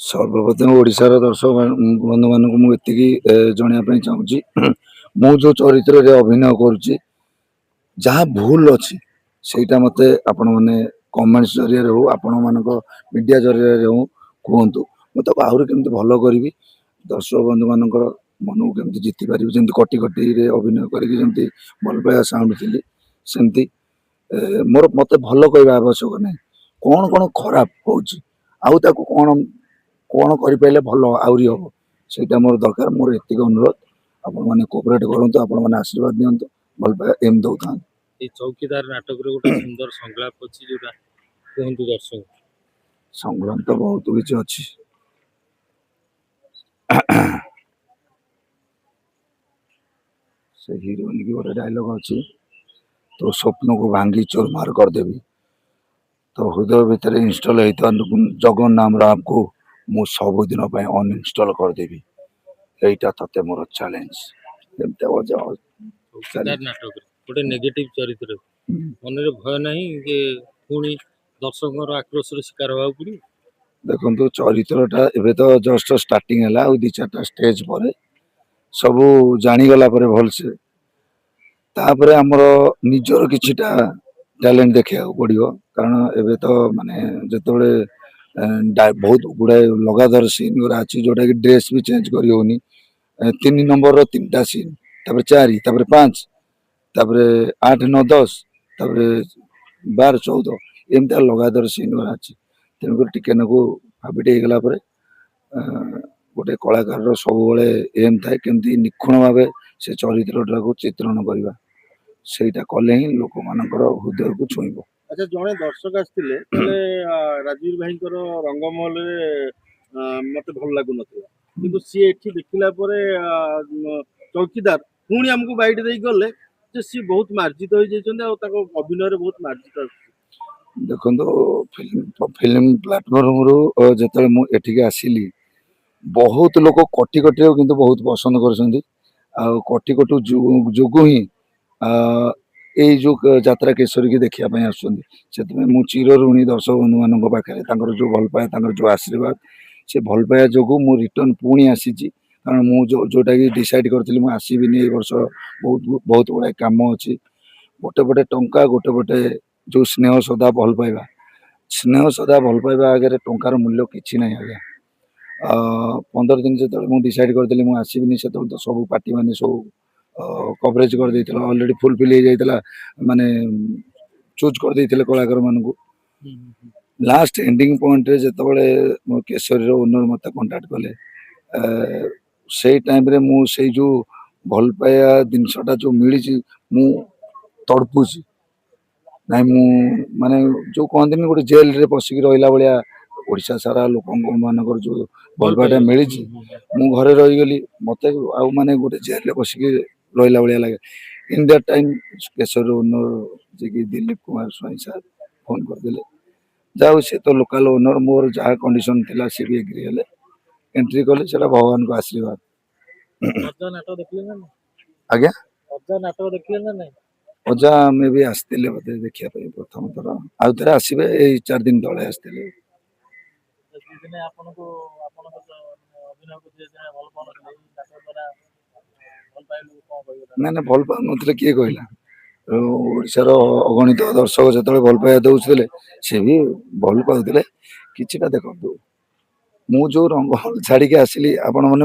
ସର୍ବପ୍ରଥମେ ଓଡ଼ିଶାର ଦର୍ଶକ ବନ୍ଧୁମାନଙ୍କୁ ମୁଁ ଏତିକି ଜଣେଇବା ପାଇଁ ଚାହୁଁଛି ମୁଁ ଯେଉଁ ଚରିତ୍ରରେ ଅଭିନୟ କରୁଛି ଯାହା ଭୁଲ ଅଛି ସେଇଟା ମୋତେ ଆପଣମାନେ କମେଣ୍ଟସ୍ ଜରିଆରେ ହଉ ଆପଣମାନଙ୍କ ମିଡ଼ିଆ ଜରିଆରେ ହଉ କୁହନ୍ତୁ। ମୁଁ ତାକୁ ଆହୁରି କେମିତି ଭଲ କରିବି, ଦର୍ଶକ ବନ୍ଧୁମାନଙ୍କର ମନକୁ କେମିତି ଜିତି ପାରିବି। ଯେମିତି କଟି କଟିରେ ଅଭିନୟ କରିକି ଯେମିତି ଭଲ ପାଇବା ସାଉଣ୍ଡ ସେମିତି ମୋତେ ଭଲ କହିବା ଆବଶ୍ୟକ ନାହିଁ। କ'ଣ କ'ଣ ଖରାପ ହେଉଛି ଆଉ ତାକୁ କ'ଣ କ'ଣ କରିପାରିଲେ ଭଲ ଆହୁରି ହବ, ସେଇଟା ମୋର ଦରକାର। ମୋର ଏତିକି ଅନୁରୋଧ, ଆପଣମାନେ କୋଅପରେଟ୍ କରନ୍ତୁ, ଆପଣମାନେ ଆଶୀର୍ବାଦ ଦିଅନ୍ତୁ, ଭଲ ପାଇବା ଏମିତି ଦଉଥାନ୍ତୁ। ଏଇ ଚୌକିଦାର ନାଟକରେ ଗୋଟେ ସୁନ୍ଦର ସଂଳାପ ଅଛି, ଯୋଉଟା କୁହନ୍ତୁ ଦର୍ଶକ। ସଂଗ୍ରାମ ତ ବହୁତ କିଛି ଅଛି। ସେ ହିରୋଇନ୍ କି ଗୋଟେ ଡାଇଲଗ ଅଛି, ତୋ ସ୍ୱପ୍ନକୁ ଭାଙ୍ଗି ଚୁରମାର କରିଦେବି, ତୋ ହୃଦୟ ଭିତରେ ଇନଷ୍ଟଲ ହେଇଥିବା ଜଗନ୍ ନାମର ଆପକୁ ମୁଁ ସବୁଦିନ ପାଇଁ ଅନଇନଷ୍ଟଲ କରିଦେବି, ଏଇଟା ତତେ ମୋର ଚ୍ୟାଲେଞ୍ଜ। ଏମିତି ଚୌକିଦାର ନାଟକରେ ଗୋଟେ ନେଗେଟିଭ ଚରିତ୍ର, ମନରେ ଭୟ ନାହିଁ ଯେ ପୁଣି ଦର୍ଶକଙ୍କର ଆକ୍ରୋଶର ଶିକାର ହେବାକୁ ପଡ଼ିବ। ଦେଖନ୍ତୁ ଚରିତ୍ରଟା ଏବେ ତ ଜଷ୍ଟ ଷ୍ଟାର୍ଟିଂ ହେଲା, ଆଉ 2-4ଟା ଷ୍ଟେଜ ପରେ ସବୁ ଜାଣିଗଲା ପରେ ଭଲସେ ତାପରେ ଆମର ନିଜର କିଛିଟା ଟ୍ୟାଲେଣ୍ଟ ଦେଖେଇବାକୁ ପଡ଼ିବ। କାରଣ ଏବେ ତ ମାନେ ଯେତେବେଳେ ବହୁତ ଗୁଡ଼ାଏ ଲଗାତାର ସିନ୍ ଗୁଡ଼ା ଅଛି ଯୋଉଟାକି ଡ୍ରେସ୍ ବି ଚେଞ୍ଜ କରି ହେଉନି। 3 ନମ୍ବରର 3ଟା ସିନ୍, ତାପରେ 4, ତାପରେ 5, ତାପରେ 8, 9, 10, ତାପରେ 12, 14 ଏମିତିଆ ଲଗାତାର ସିନ୍ ଗୁଡ଼ା ଅଛି। ତେଣୁକରି ଟିକେ ନାକୁ ହାବିଟ୍ ହେଇଗଲା ପରେ ଗୋଟେ କଳାକାରର ସବୁବେଳେ ଏମ୍ ଥାଏ କେମିତି ନିଖୁଣ ଭାବେ ସେ ଚରିତ୍ରଟାକୁ ଚିତ୍ରଣ କରିବା। ସେଇଟା କଲେ ହିଁ ଲୋକମାନଙ୍କର ହୃଦୟକୁ ଛୁଇଁବ। ଆଚ୍ଛା, ଜଣେ ଦର୍ଶକ ଆସିଥିଲେ କହିଲେ ରାଜବୀର ଭାଇଙ୍କର ରଙ୍ଗମହଲରେ ମତେ ଭଲ ଲାଗୁନଥିଲା, କିନ୍ତୁ ସିଏ ଏଠି ଦେଖିଲା ପରେ ଚୌକିଦାର ପୁଣି ଆମକୁ ବାଇଟ୍ ଦେଇକି ଗଲେ ଯେ ସିଏ ବହୁତ ମାର୍ଜିତ ହେଇଯାଇଛନ୍ତି ଆଉ ତାଙ୍କ ଅଭିନୟରେ ବହୁତ ମାର୍ଜିତ ଆସୁଛି। ଦେଖନ୍ତୁ ଫିଲ୍ମ ପ୍ଲାଟଫର୍ମରୁ ଯେତେବେଳେ ମୁଁ ଏଠିକି ଆସିଲି ବହୁତ ଲୋକ କଟି କଟିରେ କିନ୍ତୁ ବହୁତ ପସନ୍ଦ କରୁଛନ୍ତି। ଆଉ କଟି କଟୁ ଯୋଗୁଁ ହିଁ ଏଇ ଯୋଉ ଯାତ୍ରା କେଶରୀକି ଦେଖିବା ପାଇଁ ଆସୁଛନ୍ତି। ସେଥିପାଇଁ ମୁଁ ଚିରଋଣୀ ଦର୍ଶକ ବନ୍ଧୁମାନଙ୍କ ପାଖରେ, ତାଙ୍କର ଯୋଉ ଭଲ ପାଇବା, ତାଙ୍କର ଯୋଉ ଆଶୀର୍ବାଦ, ସେ ଭଲ ପାଇବା ଯୋଗୁଁ ମୁଁ ରିଟର୍ନ ପୁଣି ଆସିଛି। କାରଣ ମୁଁ ଯୋଉଟାକି ଡିସାଇଡ୍ କରିଥିଲି ମୁଁ ଆସିବିନି ଏ ବର୍ଷ, ବହୁତ ଗୁଡ଼ାଏ କାମ ଅଛି। ଗୋଟେ ପଟେ ଟଙ୍କା, ଗୋଟେ ପଟେ ଯୋଉ ସ୍ନେହ ଶ୍ରଦ୍ଧା ଭଲ ପାଇବା, ସ୍ନେହ ଶ୍ରଦ୍ଧା ଭଲ ପାଇବା ଆଗରେ ଟଙ୍କାର ମୂଲ୍ୟ କିଛି ନାହିଁ ଆଜ୍ଞା। 15 ଦିନ ଯେତେବେଳେ ମୁଁ ଡିସାଇଡ୍ କରିଥିଲି ମୁଁ ଆସିବିନି, ସେତେବେଳେ ତ ସବୁ ପାର୍ଟିମାନେ ସବୁ କଭରେଜ କରିଦେଇଥିଲା, ଅଲରେଡି ଫୁଲଫିଲ୍ ହେଇଯାଇଥିଲା, ମାନେ ଚୁଜ୍ କରିଦେଇଥିଲେ କଳାକାରମାନଙ୍କୁ। ଲାଷ୍ଟ ଏଣ୍ଡିଂ ପଏଣ୍ଟରେ ଯେତେବେଳେ ମୋ କେଶରୀର ଓନର ମୋତେ କଣ୍ଟାକ୍ଟ କଲେ, ସେଇ ଟାଇମରେ ମୁଁ ସେଇ ଯୋଉ ଭଲ ପାଇବା ଜିନିଷଟା ଯୋଉ ମିଳିଛି ମୁଁ ତଡ଼ପୁଛି। ନାଇଁ ମୁଁ ମାନେ ଯୋଉ କହନ୍ତିନି ଗୋଟେ ଜେଲରେ ପଶିକି ରହିଲା ଭଳିଆ ଓଡ଼ିଶା ସାରା ଲୋକମାନଙ୍କର ଯୋଉ ଭଲ ପାଇବାଟା ମିଳିଛି, ମୁଁ ଘରେ ରହିଗଲି, ମତେ ଆଉ ମାନେ ଗୋଟେ ଜେଲରେ ବସିକି ରହିଲା ଭଳିଆ ଲାଗେ। In that time Keshari owner ଯିଏକି ଦିଲ୍ଲୀପ କୁମାର ସ୍ୱାଇଁ ସାର୍ ଫୋନ୍ କରିଦେଲେ, ଯାଉ ସେ ତ ଲୋକାଲ ଓନର, ମୋର ଯାହା କଣ୍ଡିସନ ଥିଲା ସେ ବି ଏଗ୍ରି ହେଲେ, ଏଣ୍ଟ୍ରି କଲେ, ସେଟା ଭଗବାନଙ୍କ ଆଶୀର୍ବାଦ। ଆଜ୍ଞା, ଅଜା ଆମେ ବି ଆସିଥିଲେ ବୋଧେ ଦେଖିବା ପାଇଁ ପ୍ରଥମ ଥର, ଆଉ ଥରେ ଆସିବେ, ଏଇ 4 ଦିନ ତଳେ ଆସିଥିଲେ। ନାଇଁ ଭଲ ପାଉନଥିଲେ କିଏ କହିଲା? ଓଡ଼ିଶାର ଅଗଣିତ ଦର୍ଶକ ଯେତେବେଳେ ଭଲ ପାଇବା ଦଉଥିଲେ ସେ ବି ଭଲ ପାଉଥିଲେ। କିଛିଟା ଦେଖନ୍ତୁ, ମୁଁ ଯୋଉ ରଙ୍ଗ ଛାଡିକି ଆସିଲି, ଆପଣ ମାନେ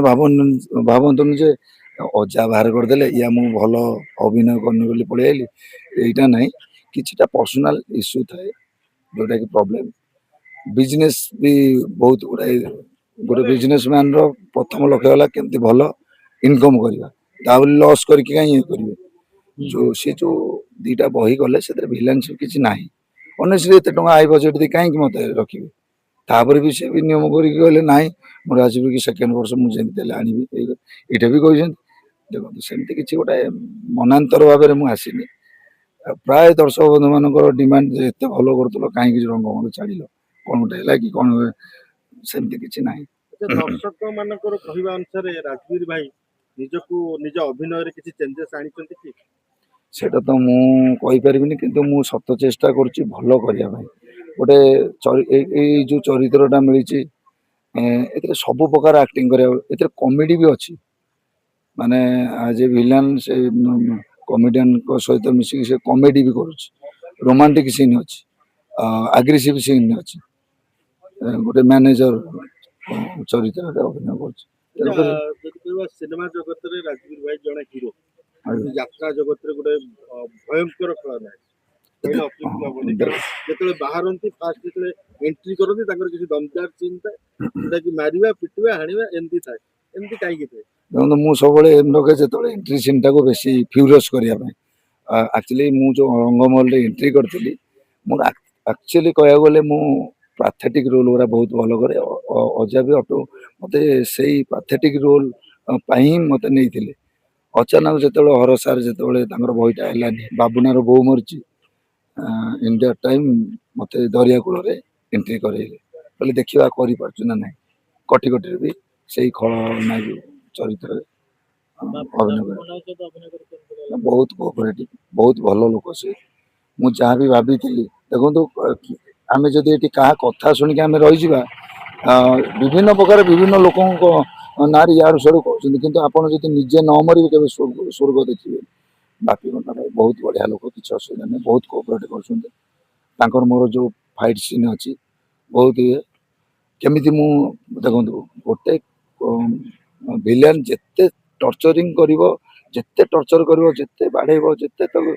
ଭାବନ୍ତୁନି ଯେ ଅଜା ବାହାର କରିଦେଲେ ୟା ମୁଁ ଭଲ ଅଭିନୟ କରିନି ବୋଲି ପଳେଇ ଆଇଲି, ଏଇଟା ନାହିଁ। କିଛିଟା ପର୍ସନାଲ ଇସ୍ୟୁ ଥାଏ ଯୋଉଟା କି ପ୍ରୋବ୍ଲେମ। ବିଜନେସ ବି ବହୁତ ଗୁଡାଏ, ଗୋଟେ ବିଜନେସ ମ୍ୟାନ ର ପ୍ରଥମ ଲକ୍ଷ୍ୟ ହେଲା କେମିତି ଭଲ ଇନକମ କରିବା, ତା ବୋଲି ଲସ୍ କରିକି କାହିଁ ଇଏ କରିବେ। ସେ ଯୋଉ 2ଟା ବହି ଗଲେ ସେଥିରେ ଭିଲେନ୍ସ କିଛି ନାହିଁ। ଅନେଷ୍ଟଲି ଏତେ ଟଙ୍କା ଆଇ ବଜେଟ ଦେଇ କାହିଁକି ମତେ ରଖିବେ? ତାପରେ ବି ସେ ବି ନିୟମ କରିକି କହିଲେ ନାହିଁ ମୋର ଆସିବି କି ସେକେଣ୍ଡ ବର୍ଷ ମୁଁ ଯେମିତି ହେଲେ ଆଣିବି, ଏଇଟା ବି କହିଛନ୍ତି। ଦେଖନ୍ତୁ ସେମିତି କିଛି ଗୋଟେ ମନାନ୍ତର ଭାବରେ ମୁଁ ଆସିନି। ପ୍ରାୟ ଦର୍ଶକ ବନ୍ଧୁ ମାନଙ୍କର ଡିମାଣ୍ଡ ଯେ ଏତେ ଭଲ କରୁଥିଲ କାହିଁକି ରଙ୍ଗମହଲ ଛାଡ଼ିଲ, କଣ ଗୋଟେ ହେଲା କି କଣ? ସେମିତି କିଛି ନାହିଁ। ଦର୍ଶକ ମାନଙ୍କର କହିବା ଅନୁସାରେ ରାଜବୀର ଭାଇ ନିଜକୁ ନିଜ ଅଭିନୟରେ କିଛି ଚେଞ୍ଜେସ୍ ଆଣିଛନ୍ତି କି? ସେଇଟା ତ ମୁଁ କହିପାରିବିନି, କିନ୍ତୁ ମୁଁ ସତ ଚେଷ୍ଟା କରୁଛି ଭଲ କରିବା ପାଇଁ। ଗୋଟେ ଏଇ ଯୋଉ ଚରିତ୍ରଟା ମିଳିଛି ଏଥିରେ ସବୁ ପ୍ରକାର ଆକ୍ଟିଂ କରିବାକୁ ଏଥିରେ କମେଡି ବି ଅଛି ମାନେ ଆଜ ଏ ଭିଲାନ ସେ କମେଡିଆନଙ୍କ ସହିତ ମିଶିକି ସେ କମେଡି ବି କରୁଛି ରୋମାଣ୍ଟିକ ସିନ୍ ଅଛି ଆଗ୍ରେସିଭ ସିନ୍ ଅଛି ଗୋଟେ ମ୍ୟାନେଜର ଚରିତ୍ରରେ ଅଭିନୟ କରୁଛି ତେଣୁକରି ଯଦି କହିବା ସିନେମା ଜଗତରେ ରାଜବୀର ଭାଇ ଜଣେ ହିରୋ ଆଜ୍ଞା। ଯାତ୍ରା ଜଗତରେ ଗୋଟେ ଭୟଙ୍କର ଖଳନାୟକ କହିଲେ ଅତ୍ୟୁକ୍ତି ହବନି କାରଣ ଯେତେବେଳେ ବାହାରନ୍ତି ଫାଷ୍ଟ ଯେତେବେଳେ ଏଣ୍ଟ୍ରି କରନ୍ତି ତାଙ୍କର କିଛି ଦମଦାର ସିନ୍ ଥାଏ ଯୋଉଟା କି ମାରିବା ପିଟିବା ହାଣିବା ଏମିତି ଥାଏ ଏମିତି କାହିଁକି ଥାଏ? ଦେଖନ୍ତୁ ମୁଁ ସବୁବେଳେ ଏମ୍ ରଖେ ଯେତେବେଳେ ଏଣ୍ଟ୍ରି ସିନ୍ଟାକୁ ବେଶୀ ଫ୍ୟୁରିୟସ୍ କରିବା ପାଇଁ ଆକ୍ଚୁଆଲି ମୁଁ ଯେଉଁ ରଙ୍ଗମହଲରେ ଏଣ୍ଟ୍ରି କରିଥିଲି ମୋର ଆକ୍ଚୁଆଲି କହିବାକୁ ଗଲେ ମୁଁ ପାଥେଟିକ୍ ରୋଲ୍ ଗୁଡ଼ା ବହୁତ ଭଲ କରେ ଅଜା ବି ଅଟୁ ମୋତେ ସେଇ ପାଥେଟିକ୍ ରୋଲ୍ ପାଇଁ ହିଁ ମୋତେ ନେଇଥିଲେ ଅଚାନକ ଯେତେବେଳେ ହର ସାର୍ ଯେତେବେଳେ ତାଙ୍କର ବହିଟା ହେଲାନି ବାବୁନାର ବୋଉ ମରିଛି ଇଣ୍ଡିଆ ଟାଇମ୍ ମୋତେ ଦରିଆ କୂଳରେ ଏଣ୍ଟ୍ରି କରେଇଲେ କହିଲେ ଦେଖିବା କରିପାରୁଛୁ ନା ନାହିଁ କଟି କଟିରେ ବି ସେଇ ଖଳନାୟକ ଚରିତ୍ରରେ ଅଭିନୟ କରେ ବହୁତ କୋଅପରେଟିଭ ବହୁତ ଭଲ ଲୋକ ସେ ମୁଁ ଯାହା ବି ଭାବିଥିଲି ଦେଖନ୍ତୁ ଆମେ ଯଦି ଏଠି କାହା କଥା ଶୁଣିକି ଆମେ ରହିଯିବା ବିଭିନ୍ନ ପ୍ରକାର ବିଭିନ୍ନ ଲୋକଙ୍କ ନାଁରେ ୟାର ସ୍ୱର କହୁଛନ୍ତି କିନ୍ତୁ ଆପଣ ଯଦି ନିଜେ ନ ମରିବେ କେବେ ସ୍ୱର୍ଗ ଦେଖିବେ ବାପି କଣ୍ଟା ଭାଇ ବହୁତ ବଢ଼ିଆ ଲୋକ କିଛି ଅସୁବିଧା ନାହିଁ ବହୁତ କୋଅପରେଟ୍ କରୁଛନ୍ତି ତାଙ୍କର ମୋର ଯେଉଁ ଫାଇଟ୍ ସିନ୍ ଅଛି ବହୁତ ଇଏ କେମିତି ମୁଁ ଦେଖନ୍ତୁ ଗୋଟେ ଭିଲିଆନ ଯେତେ ଟର୍ଚରିଂ କରିବ ଯେତେ ଟର୍ଚର କରିବ ଯେତେ ବାଡ଼େଇବ ଯେତେ ତାକୁ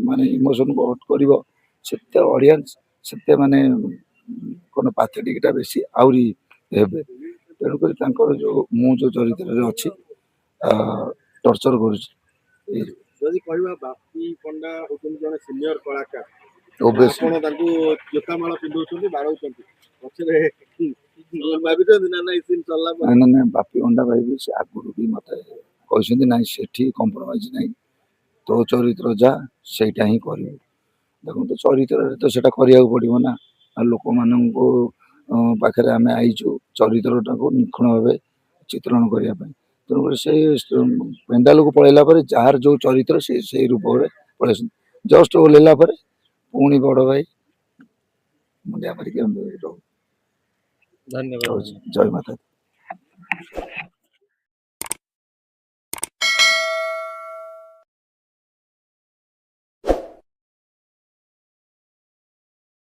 ମାନେ ଇମୋସନକୁ ହଟ୍ କରିବ ସେତେ ଅଡ଼ିଏନ୍ସ ସେତେ ମାନେ କ'ଣ ପାଥେଟିକଟା ବେଶୀ ଆହୁରି ହେବେ ତେଣୁକରି ତାଙ୍କର ଯେଉଁ ମୁଁ ଯେଉଁ ଚରିତ୍ରରେ ଅଛି ଟର୍ଚର କରୁଛି ଯଦି କହିବା ବାପି ପଣ୍ଡା ହଉଛନ୍ତି ଜଣେ ସିନିୟର କଳାକାର ଓବେସି ଆପଣ ତାଙ୍କୁ ଜୋତାମାଳ ପିନ୍ଧଉଛନ୍ତି ବାଡ଼ଉଛନ୍ତି ପଛରେ ଭାବିଛନ୍ତି ନା ନାଇଁ ସିନ୍ ସରିଲା ପରେ ନାଇଁ ନାଇଁ ବାପି ଅଣ୍ଡା ଭାଇ ବି ସେ ଆଗରୁ ବି ମୋତେ କହିଛନ୍ତି ନାଇଁ ସେଠି କମ୍ପ୍ରମାଇଜ ନାହିଁ ତୋ ଚରିତ୍ର ଯା ସେଇଟା ହିଁ କରିବୁ ଦେଖନ୍ତୁ ଚରିତ୍ରରେ ତ ସେଇଟା କରିବାକୁ ପଡ଼ିବ ନା ଆଉ ଲୋକମାନଙ୍କୁ ପାଖରେ ଆମେ ଆଇଛୁ ଚରିତ୍ରଟାକୁ ନିଖୁଣ ଭାବେ ଚିତ୍ରଣ କରିବା ପାଇଁ ତେଣୁକରି ସେଇ ପେଣ୍ଡାଲକୁ ପଳେଇଲା ପରେ ଯାହାର ଯେଉଁ ଚରିତ୍ର ସେ ସେଇ ରୂପରେ ପଳେଇ ଆସନ୍ତି ଜଷ୍ଟ ଓହ୍ଲେଇଲା ପରେ ପୁଣି ବଡ଼ ଭାଇ ମୁଣ୍ଡିଆ ମାରିକି ରହୁ ଧନ୍ୟବାଦ। ଜୟ ମାତା